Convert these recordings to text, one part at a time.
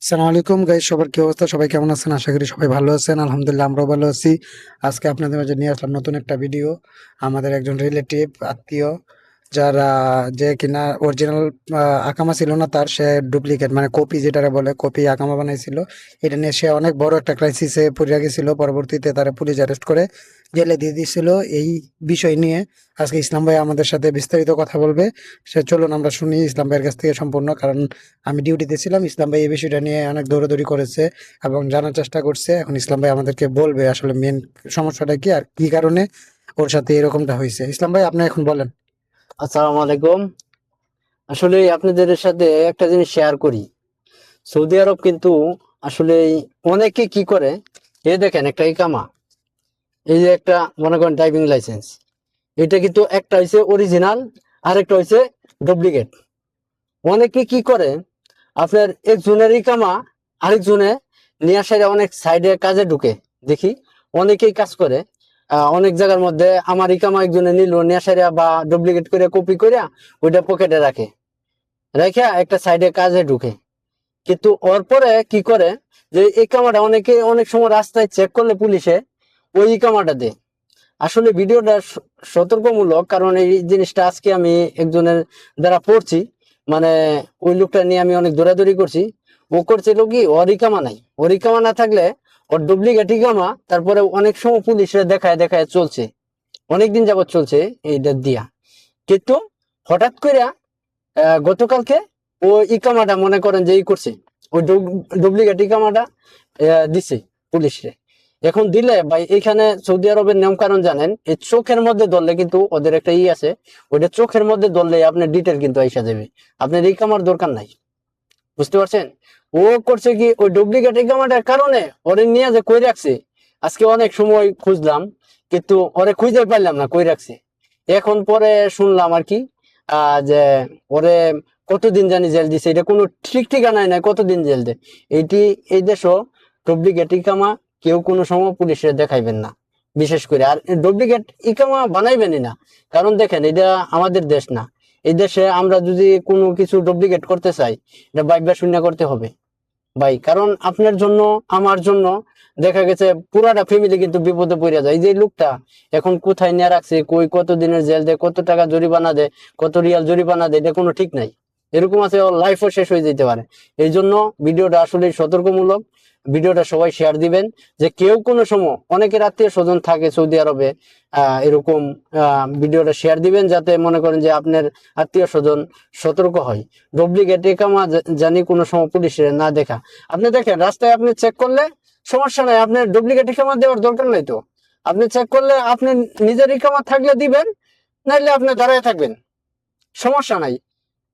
আসসালামু আলাইকুম গাইস, সবার কি অবস্থা? সবাই কেমন আছেন? আশা করি সবাই ভালো আছেন। আলহামদুলিল্লাহ আমরাও ভালো আছি। আজকে আপনাদের মাঝে নিয়ে আসলাম নতুন একটা ভিডিও। আমাদের একজন রিলেটিভ আত্মীয়, যারা যে কিনা অরিজিনাল আকামা ছিল না, তার সে ডুপ্লিকেট মানে কপি, যেটারে বলে কপি আকামা বানাইছিল। এটা নিয়ে সে অনেক বড় একটা ক্রাইসিসে পড়ে গেছিল। পরবর্তীতে তারা পুলিশ অ্যারেস্ট করে জেলে দিয়ে দিয়েছিল। এই বিষয় নিয়ে আজকে ইসলাম ভাই আমাদের সাথে বিস্তারিত কথা বলবে। সে চলুন আমরা শুনি ইসলাম ভাইয়ের কাছ থেকে সম্পূর্ণ, কারণ আমি ডিউটিতে ছিলাম। ইসলাম ভাই এই বিষয়টা নিয়ে অনেক দৌড়াদৌড়ি করেছে এবং জানার চেষ্টা করছে। এখন ইসলাম ভাই আমাদেরকে বলবে আসলে মেন সমস্যাটা কি আর কি কারণে ওর সাথে এরকমটা হয়েছে। ইসলাম ভাই, আপনি এখন বলেন। আসসালামু আলাইকুম। আসলে আপনাদের সাথে একটা জিনিস শেয়ার করি। সৌদি আরব কিন্তু আসলে অনেকে কি করে, দেখেন একটা ইকামা, এই যে একটা মনে করেন ড্রাইভিং লাইসেন্স, এটা কিন্তু একটা হইছে অরিজিনাল, আরেকটা হইছে ডুপ্লিকেট। অনেকে কি করে, আপনার একজনের ইকামা আরেকজনে নিয়ে আসার অনেক সাইডে কাজে ঢুকে দেখি। অনেকেই কাজ করে, অনেক জায়গার মধ্যে আমার ইকামা একজনে নিল নিয়ে আসার বা ডুপ্লিকেট করে কপি করে ওইটা পকেটে রাখে, রেখে একটা সাইডে কাজে ঢুকে। কিন্তু ওর পরে কি করে, যে এই কামাটা অনেকে অনেক সময় রাস্তায় চেক করলে পুলিশে ওই কামাটা দেয়। আসলে ভিডিওটা সতর্কমূলক, কারণ এই জিনিসটা আজকে আমি একজনের দ্বারা পড়ছি। মানে ওই লোকটা নিয়ে আমি অনেক দৌড়াদৌড়ি করছি। ও করছিল কি, ওর ইকামা নাই, ওর ইকামা না থাকলে ওর ডুপ্লিকেট ইকামা, তারপরে অনেক সময় পুলিশে দেখায় দেখায় চলছে, অনেকদিন যাবত চলছে এইটা দিয়া। কিন্তু হঠাৎ করে গতকালকে ও ইকামাটা মনে করেন যে করছে, ওই ডুপ্লিকেট ইকামাটা দিছে পুলিশে। এখন দিলে ভাই, এখানে সৌদি আরবের নিয়ম কারণ জানেন, এই চোখের মধ্যে ধরলে কিন্তু ওদের একটা আছে, ওইটা চোখের মধ্যে ধরলে আপনার ডিটেল কিন্তু আইসা যাবে, আপনার ইকামার দরকার নাই। বুঝতে পারছেন? ও করছে কি, ওই ডুপ্লিকেট ইকামাটার কারণে ওরে নিয়ে যে কই রাখছে। আজকে অনেক সময় খুঁজলাম, কিন্তু ওরে খুঁজে পাইলাম না কই রাখছে। এখন পরে শুনলাম আর কি, যে ওরে কতদিন জানি জেল দিছে, এটা কোনো ঠিক ঠিকানায় নাই কতদিন জেল দেয়। এইটি এই দেশও ডুপ্লিকেট ইকামা কেউ কোনো সময় পুলিশে দেখাইবেন না, বিশেষ করে। আর ডুপ্লিকেট ইকামা বানাইবেনই না, কারণ দেখেন এটা আমাদের দেশ না। এই দেশে আমরা যদি কোনো কিছু ডুপ্লিকেট করতে চাই, এটা বাইবা শূন্য করতে হবে ভাই। কারণ আপনার জন্য, আমার জন্য দেখা গেছে পুরাটা ফ্যামিলি কিন্তু বিপদে পড়ে যায়। এই যে লোকটা এখন কোথায় নিয়ে রাখছে, কই কত দিনের জেল দেয়, কত টাকা জরিমানা দেয়, কত রিয়াল জরিমানা দেয়, এটা কোনো ঠিক নাই। এরকম আছে, ওর লাইফও শেষ হয়ে যেতে পারে। এই জন্য ভিডিওটা আসলে সতর্কমূলক। ভিডিওটা সবাই শেয়ার দিবেন, যে কেউ কোনো সময়, অনেকের আত্মীয় স্বজন থাকে সৌদি আরবে, এরকম ভিডিওটা শেয়ার দিবেন, যাতে মনে করেন যে আপনার আত্মীয় স্বজন সতর্ক হয়। ডুপ্লিকেট ইকামা জানি কোনো সময় পুলিশের না দেখা। আপনি দেখেন রাস্তায় আপনি চেক করলে সমস্যা নাই, আপনার ডুপ্লিকেট ইকামা দেওয়ার দরকার নাই তো। আপনি চেক করলে আপনি নিজের ইকামা থাকলে দিবেন, নাইলে আপনি দাঁড়ায় থাকবেন, সমস্যা নাই।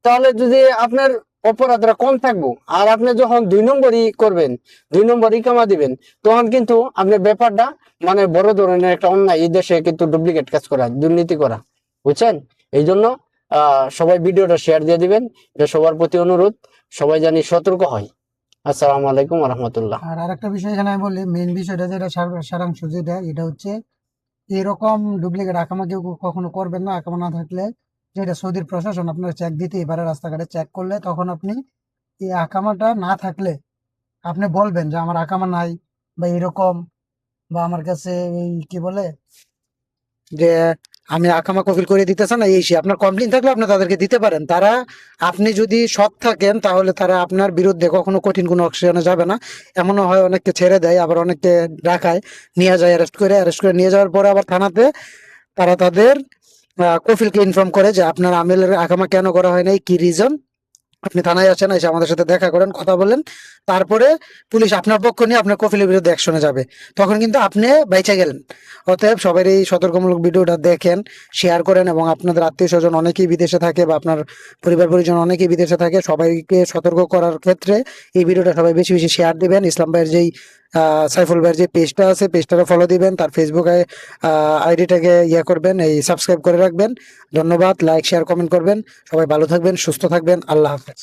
তাহলে যদি আপনার অপরাধটা কম থাকবো, আর আপনি যখন 2 নম্বরই করবেন, 2 নম্বর ইকামা দিবেন, তখন কিন্তু আপনার ব্যাপারটা মানে বড় ধরনের একটা অন্যায়। এই দেশে কিন্তু ডুপ্লিকেট কাজ করা, দুর্নীতি করা, বুঝছেন? এই জন্য সবাই ভিডিওটা শেয়ার দিয়ে দিবেন, এটা সবার প্রতি অনুরোধ। সবাই জানি সতর্ক হয়। আসসালামু আলাইকুম রহমতুল্লাহ। আর আরেকটা বিষয় এখানে আমি বলি, মেইন বিষয়টা যেটা সারাংশ যেটা, এটা হচ্ছে এরকম ডুপ্লিকেট আকামা কেউ কখনো করবেন না। আকামা না থাকলে, যেটা সৌদির প্রশাসন আপনার চেক দিতেই পারে, রাস্তাঘাটে চেক করলে তখন আপনি এই আকামাটা না থাকলে আপনি বলবেন যে আমার আকামা নাই বা এরকম, বা আমার কাছে এই কি বলে যে আমি আকামা কফিল করে দিতেছে না, এই সে আপনার কমপ্লেন থাকলে আপনি তাদেরকে দিতে পারেন। তারা, আপনি যদি সৎ থাকেন তাহলে তারা আপনার বিরুদ্ধে কখনো কঠিন কোনো অ্যাকশনে যাবে না। এমনও হয় অনেককে ছেড়ে দেয়, আবার অনেককে ঢাকায় নিয়ে যায়, অ্যারেস্ট করে নিয়ে যাওয়ার পরে আবার থানাতে তারা তাদের কফিলকে ইনফর্ম করে যে আপনার আমেলের আকামা কেন করা হয় নাই, কি রিজন। আপনি থানায় আসেন, এসে আমাদের সাথে দেখা করেন, কথা বলেন, তারপরে পুলিশ আপনার পক্ষ নিয়ে আপনার কফিলের বিরুদ্ধে অ্যাকশনে যাবে। তখন কিন্তু আপনি বেঁচে গেলেন। অতএব সবাই এই সতর্কমূলক ভিডিওটা দেখেন, শেয়ার করেন, এবং আপনাদের আত্মীয় স্বজন অনেকেই বিদেশে থাকে বা আপনার পরিবার পরিজন অনেকেই বিদেশে থাকে, সবাইকে সতর্ক করার ক্ষেত্রে এই ভিডিওটা সবাই বেশি বেশি শেয়ার দিবেন। ইসলাম ভাইয়ের যেই সাইফুল ভাইয়ের যে পেজটা আছে, পেজটাকে ফলো দিবেন, তার ফেসবুকে আইডিটাকে করবেন, এই সাবস্ক্রাইব করে রাখবেন। ধন্যবাদ। লাইক শেয়ার কমেন্ট করবেন। সবাই ভালো থাকবেন, সুস্থ থাকবেন। আল্লাহ হাফেজ।